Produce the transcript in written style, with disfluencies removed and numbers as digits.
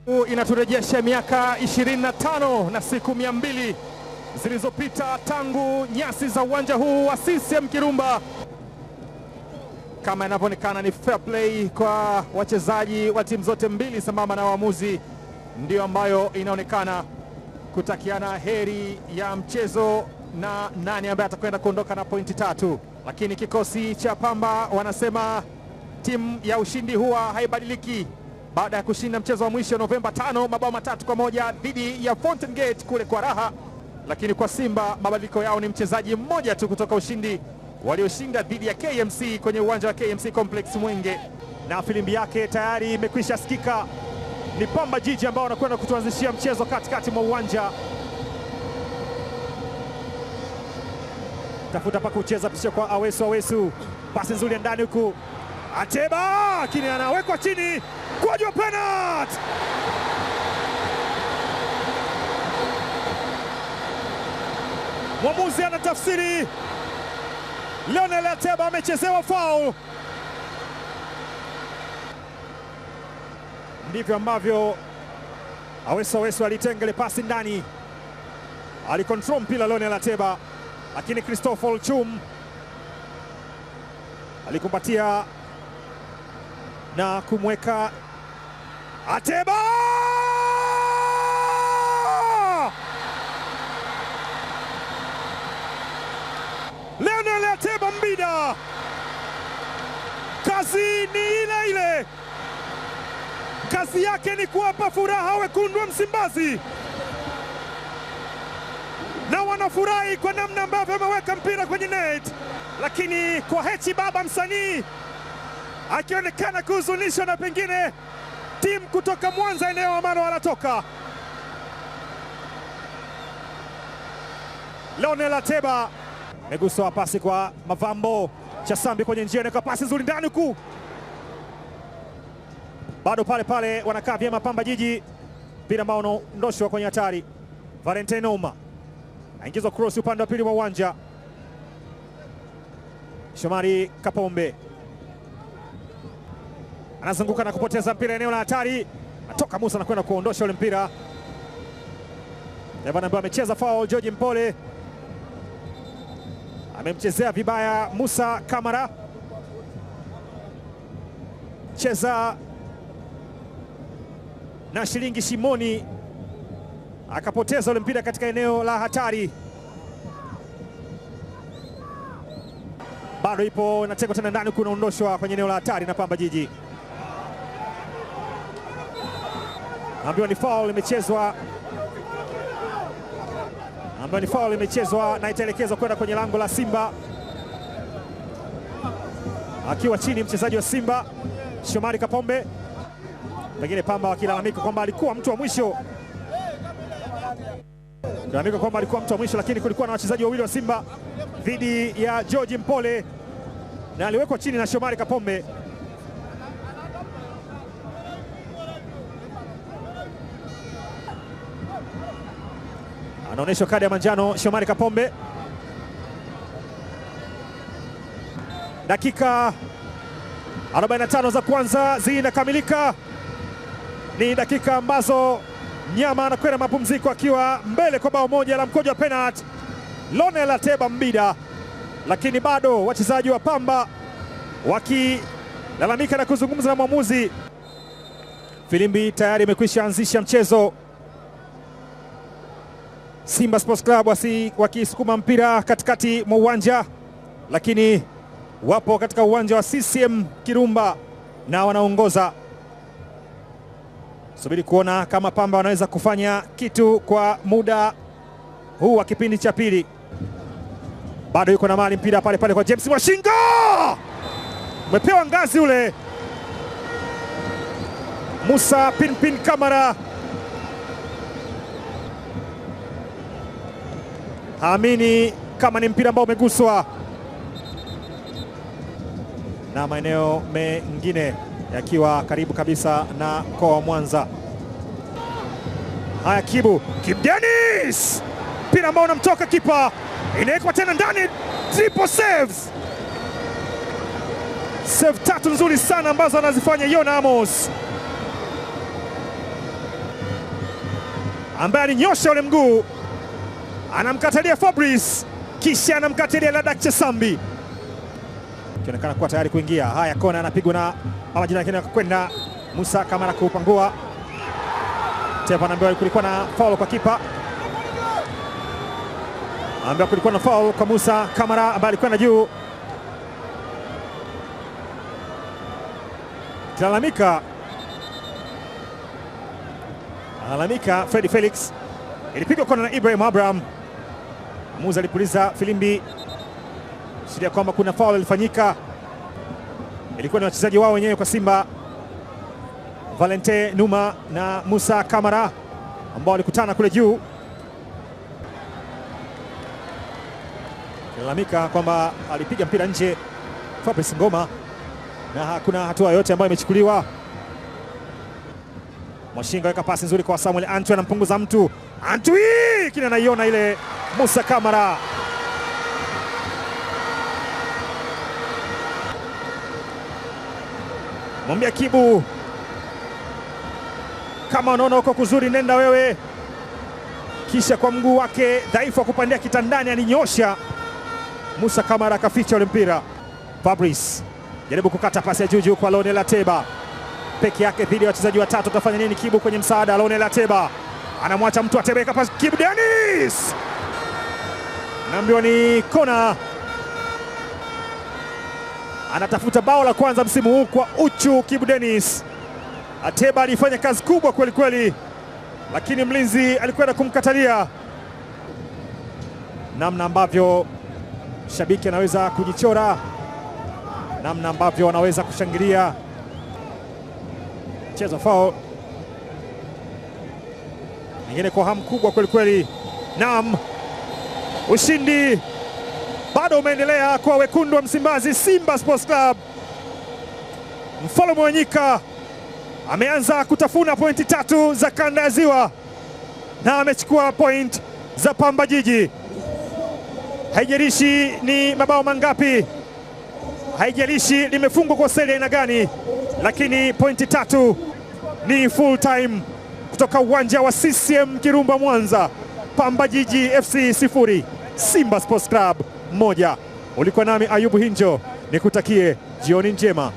Inaturejesha miaka 25 na siku 200 zilizopita tangu nyasi za uwanja huu wa CCM Kirumba. Kama inavyoonekana ni fair play kwa wachezaji wa timu zote mbili sambamba na waamuzi, ndio ambayo inaonekana kutakiana heri ya mchezo na nani ambaye atakwenda kuondoka na pointi 3. Lakini kikosi cha Pamba wanasema timu ya ushindi huwa haibadiliki baada ya kushinda mchezo wa mwisho Novemba 5 mabao 3-1 dhidi ya Fountain Gate kule kwa raha. Lakini kwa Simba mabadiliko yao ni mchezaji mmoja tu kutoka ushindi walioshinda dhidi ya KMC kwenye uwanja wa KMC Complex Mwenge, na filimbi yake tayari imekwisha sikika. Ni Pamba Jiji ambao wanakwenda kutuanzishia mchezo katikati mwa uwanja. Tafuta pa kucheza pisha kwa Awesu, pasi nzuri ya ndani huku Ateba, lakini anawekwa chini kwa juu penalty. Mwamuzi anatafsiri Lionel Ateba amechezewa foul. Ndivyo ambavyo Awesu alitenga ile pasi ndani, alikontrol mpira Lionel Ateba, lakini Christopher Chum alikumbatia na kumweka Ateba. Lionel Ateba Mbida, kazi ni ile ile. Kazi yake ni kuwapa furaha wekundu wa Msimbazi, na wanafurahi kwa namna ambavyo ameweka mpira kwenye net. Lakini kwa Hechi Baba msanii akionekana kuhuzunishwa na pengine timu kutoka Mwanza eneo ambalo wanatoka. Lionel Ateba meguswa pasi kwa Mavambo Chasambi kwenye njia, na pasi nzuri ndani huku. Bado pale wanakaa vyema Pamba Jiji, mpira ambao unaondoshwa kwenye hatari. Valentine Oma aingizwa cross upande wa pili wa uwanja. Shomari Kapombe anazunguka na kupoteza mpira eneo la hatari. Natoka Musa anakwenda kuondosha ule mpira. Evan ambaye amecheza foul. George Mpole amemchezea vibaya Musa Kamara. Cheza na Shilingi Shimoni akapoteza ule mpira katika eneo la hatari. Bado ipo na tena ndani, kunaondoshwa kwenye eneo la hatari na Pamba Jiji. Ambiwa ni foul imechezwa, na itaelekezwa kwenda kwenye lango la Simba. Akiwa chini mchezaji wa Simba Shomari Kapombe, pengine Pamba wakilalamika kwamba alikuwa mtu wa mwisho, lakini kulikuwa na wachezaji wawili wa Simba dhidi ya George Mpole, na aliwekwa chini na Shomari Kapombe. Anaonyeshwa kadi ya manjano Shomari Kapombe. Dakika 45 za kwanza zinakamilika. Ni dakika ambazo Mnyama anakwenda mapumziko akiwa mbele kwa bao moja la mkojo wa penalty Lionel Ateba Mbida, lakini bado wachezaji wa Pamba wakilalamika na kuzungumza na mwamuzi. Filimbi tayari imekwisha anzisha mchezo. Simba Sports Club wakisukuma mpira katikati mwa uwanja, lakini wapo katika uwanja wa CCM Kirumba na wanaongoza. Subiri kuona kama Pamba wanaweza kufanya kitu kwa muda huu wa kipindi cha pili. Bado yuko na mali mpira pale kwa James Mwashinga, umepewa ngazi ule. Musa Pinpin Kamara haamini kama ni mpira ambao umeguswa, na maeneo mengine yakiwa karibu kabisa na mkoa wa Mwanza. Haya, Kibu Dennis, mpira ambao unamtoka kipa, inawekwa tena ndani, triple saves. Save tatu nzuri sana ambazo anazifanya Yona Amos. ambaye alinyosha ule mguu, anamkatalia Fabrice, kisha anamkatalia Ladak Chesambi, kionekana kuwa tayari kuingia. Haya, kona anapigwa na mama jina yake kwenda Musa Kamara kupangua. Tepa anaambiwa kulikuwa na foul kwa kipa, anaambiwa kulikuwa na foul kwa Musa Kamara ambaye alikuwa na juu. Analalamika Freddy Felix. Ilipigwa kona na Ibrahim Abraham. Musa alipuliza filimbi sidia kwamba kuna foul ilifanyika. Ilikuwa ni wachezaji wao wenyewe kwa Simba, Valente Numa na Musa Kamara ambao walikutana kule juu. Analalamika kwamba alipiga mpira nje Fabrice Ngoma na hakuna hatua yoyote ambayo imechukuliwa. Mwashinga weka pasi nzuri kwa Samuel Antwi, anampunguza mtu. Antwi kile anaiona ile Musa Kamara. Mwambia Kibu, kama unaona uko kuzuri nenda wewe. Kisha kwa mguu wake dhaifu wa kupandia kitandani alinyosha Musa Kamara, akaficha ule mpira. Fabrice jaribu kukata pasi ya juju kwa Lonel Ateba, peke yake dhidi ya wachezaji watatu. Atafanya nini Kibu kwenye msaada? Lonel Ateba anamwacha mtu, Ateba pasi. Kibu Dennis naambiwa ni kona. Anatafuta bao la kwanza msimu huu kwa uchu Kibu Dennis. Ateba alifanya kazi kubwa kweli kweli, lakini mlinzi alikwenda kumkatalia. Namna ambavyo shabiki anaweza kujichora, namna ambavyo wanaweza kushangilia. Mchezo foul nyingine kwa hamu kubwa kweli kweli. Naam, ushindi bado umeendelea kwa wekundu wa Msimbazi, Simba Sports Club. Mfalme wa Nyika ameanza kutafuna pointi 3 za kanda ya Ziwa na amechukua point za Pamba Jiji. Haijalishi ni mabao mangapi, haijalishi limefungwa kwa seli aina gani, lakini pointi 3 ni full time kutoka uwanja wa CCM Kirumba Mwanza. Pamba Jiji FC 0, Simba Sports Club 1. Ulikuwa nami Ayubu Hinjo, nikutakie jioni njema.